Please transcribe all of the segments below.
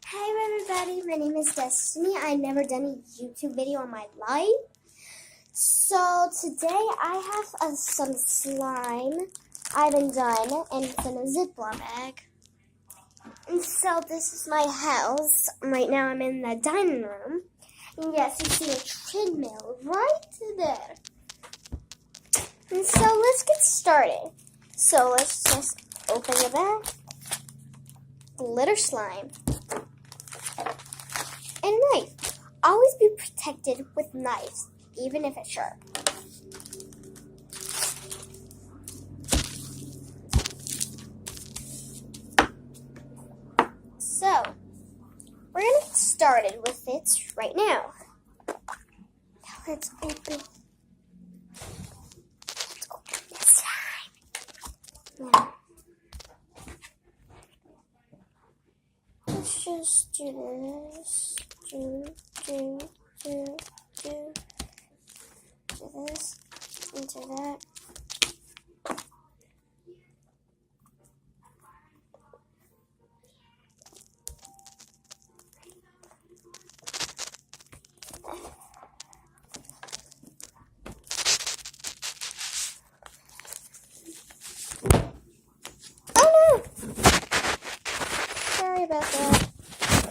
Hi everybody, my name is Destiny. I've never done a YouTube video in my life. So today I have some slime I've been done and it's in a Ziploc bag. And so this is my house. Right now I'm in the dining room. And yes, you see a treadmill right there. And so let's get started. So let's just open the bag. Glitter slime. And knife. Always be protected with knives, even if it's sharp. So, we're going to get started with it right now. Now let's open this slime. Now, let's just do this. Do this into that. Oh no! Sorry about that.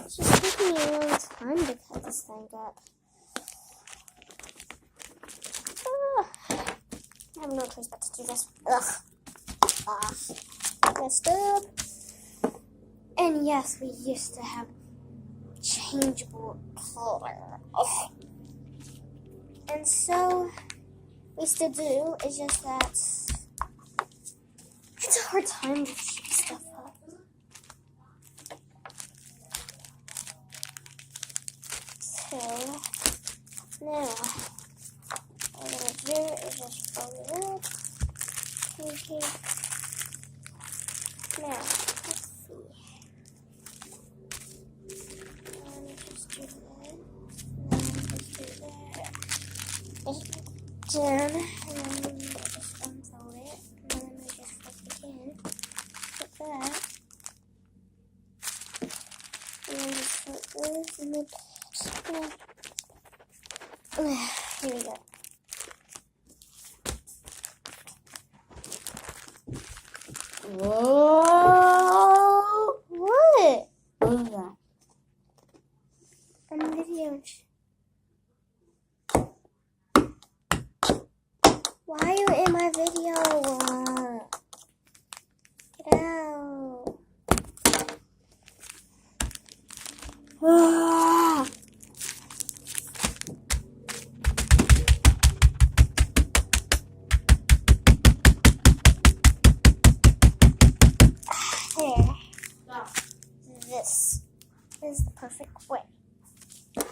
It's just taking me a long time to cut this thing up. I have no choice but to do this. Messed up. And yes, we used to have changeable color. And so, we still do. It's just that it's a hard time to shape stuff up. So, now, what I'm going to do is just fold it up. Okay. Now, let's see. Let me just do that. Let's do that. Just down, and then we'll just unfold it. And then we just flip again. Flip that. And then just flip this, and then here we go. Whoa! What? What is that? I'm video. Why are you in my video? Get out. Ah. There. This is the perfect way.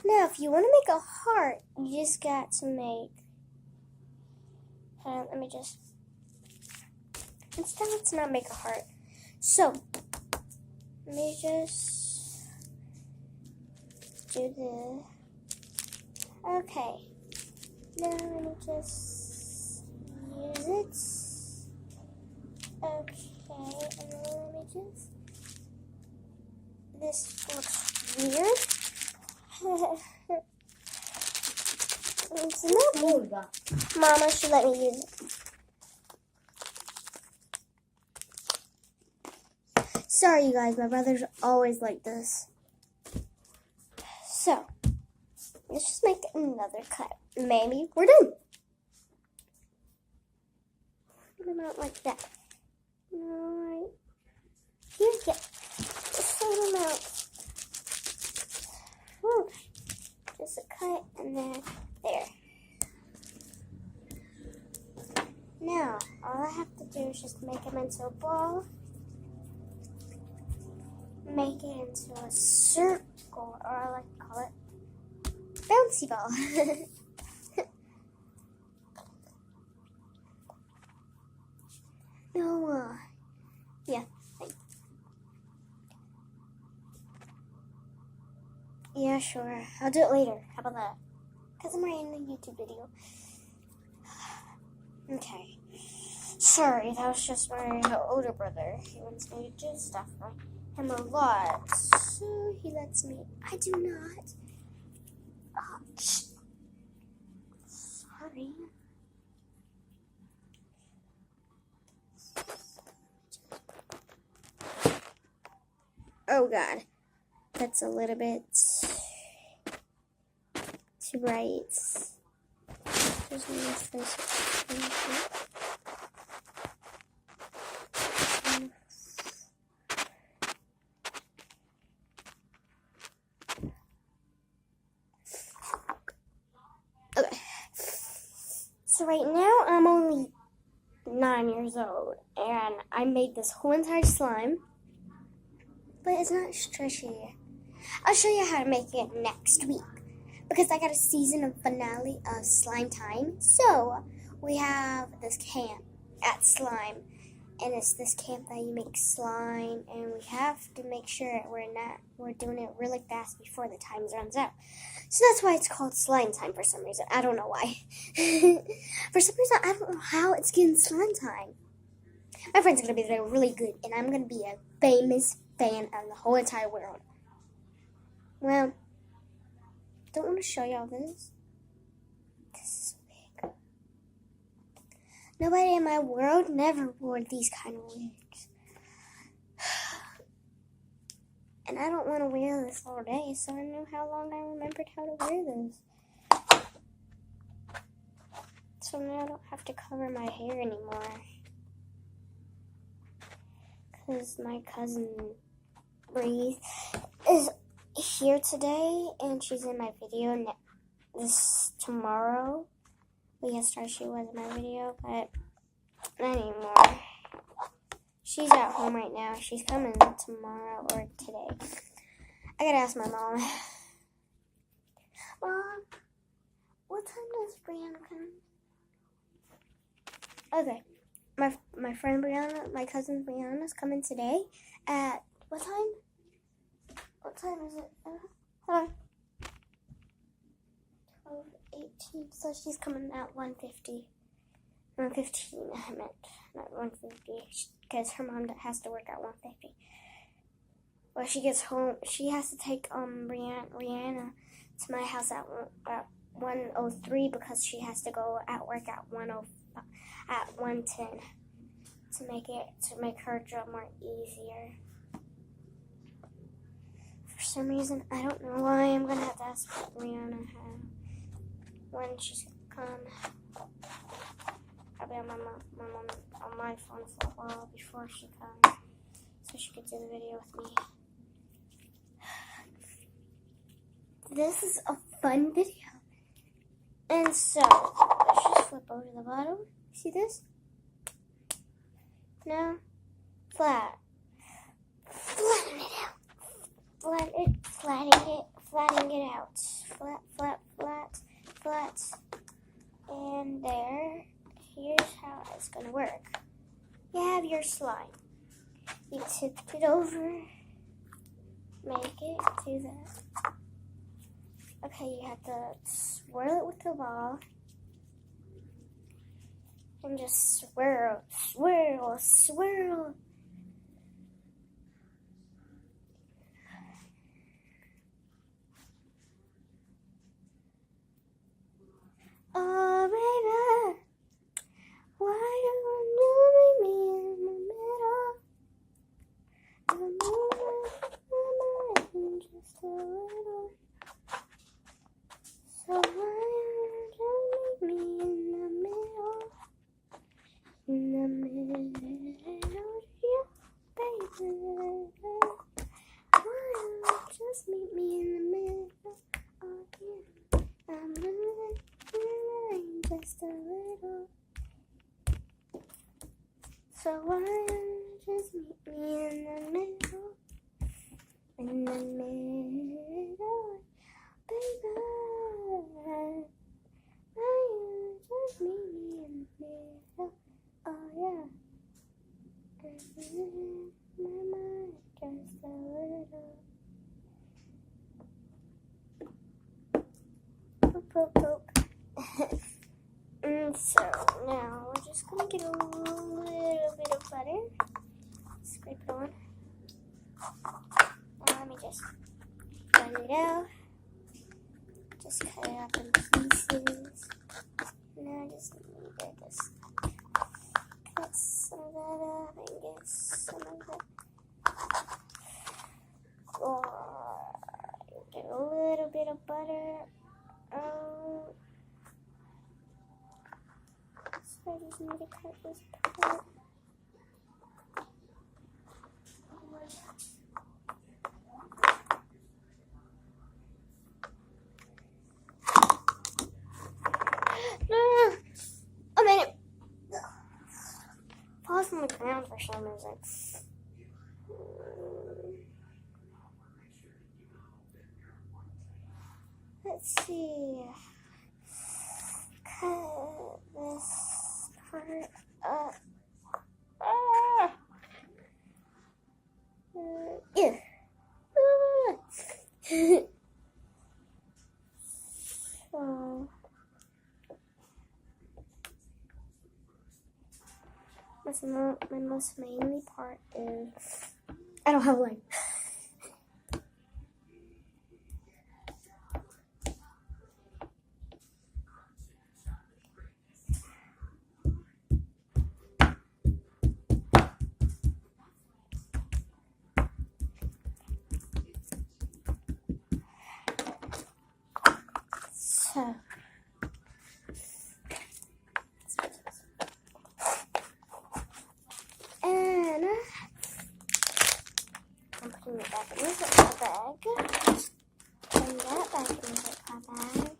Now, if you want to make a heart, you just got to make. Let me just. Instead, let's not make a heart. So, let me just do the. Okay. Now, let me just use it. Okay, and then let me just. This looks weird. It's not. Mama should let me use it. Sorry, you guys. My brother's always like this. So, let's just make another cut. Maybe we're done. Put them out like that. Alright. Here we go. Just put them out. Whew. Just a cut and then there. Now, all I have to do is just make them into a ball. Make it into a circle, or I like to call it bouncy ball. No, yeah. Yeah, sure. I'll do it later. How about that? Because I'm writing a YouTube video. Okay. Sorry, that was just my older brother. He wants me to do stuff for him a lot. So he let that's me. I do not. Oh, sorry. Oh God, that's a little bit too bright. Just move this. Okay. So right now I'm only 9 years old, and I made this whole entire slime, but it's not stretchy. I'll show you how to make it next week, because I got a season finale of Slime Time. So we have this camp at Slime, and it's this camp that you make slime, and we have to make sure we're doing it really fast before the time runs out. So that's why it's called Slime Time for some reason. I don't know why. For some reason, I don't know how it's getting Slime Time. My friend's gonna be there really good, and I'm gonna be a famous fan of the whole entire world. Well, don't want to show y'all this. This is big. Nobody in my world never wore these kind of wigs. And I don't want to wear this all day, so I know how long I remembered how to wear this. So now I don't have to cover my hair anymore. Because my cousin Bree is here today, and she's in my video this tomorrow. Well, yesterday she was in my video, but not anymore. She's at home right now. She's coming tomorrow or today. I gotta ask my mom. Mom, what time does Brianna come? Okay, my friend Brianna, my cousin Brianna's coming today at what time? What time is it? Hold on. 12:18. So she's coming at 1:50. 1:15, I meant. Not 1:50. Because her mom has to work at 1:50. When she gets home, she has to take Rihanna to my house at 1:03 because she has to go at work at 1:10 to make her job more easier. For some reason, I don't know why, I'm gonna have to ask Rihanna when she's gonna come. I'll be on my phone for a while before she comes, so she could do the video with me. This is a fun video. And so, let's just flip over to the bottom. See this? Now, flat. Flatten it out. Flattening it out. Flat. And there. Here's how it's gonna work. You have your slime. You tip it over. Make it do that. Okay, you have to swirl it with the ball. And just swirl. Oh, baby, why don't you meet me in the middle? The moment, just a little. So why don't you meet me in the middle? In the middle, yeah, baby. Why don't you just meet me in the middle? Oh, yeah. I'm moving just a little. So why don't you just meet me in the middle? In the middle, baby. Why don't you just meet me in the middle? Oh yeah. My mind just a little. Poke. And so now we're just gonna get a little bit of butter, scrape it on, and let me just There we go. Just cut it up in pieces. Now I just need to just cut some of that up and get some of the. Get a little bit of butter. So I just need to cut this part. A minute. Falls on the ground for some reason. Let's see. Cut this part up. Ew. So. My most mainly part is I don't have one. So. I'm putting it back in the Ziploc bag. Putting that back in the Ziploc bag.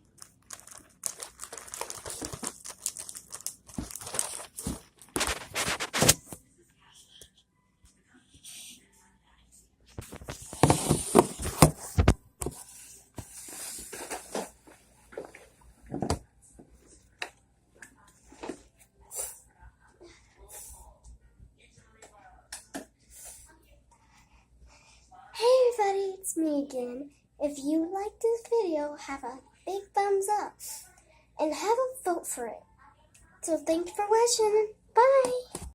Hey everybody, it's me again. If you like this video, have a big thumbs up and have a vote for it. So thanks for watching. Bye!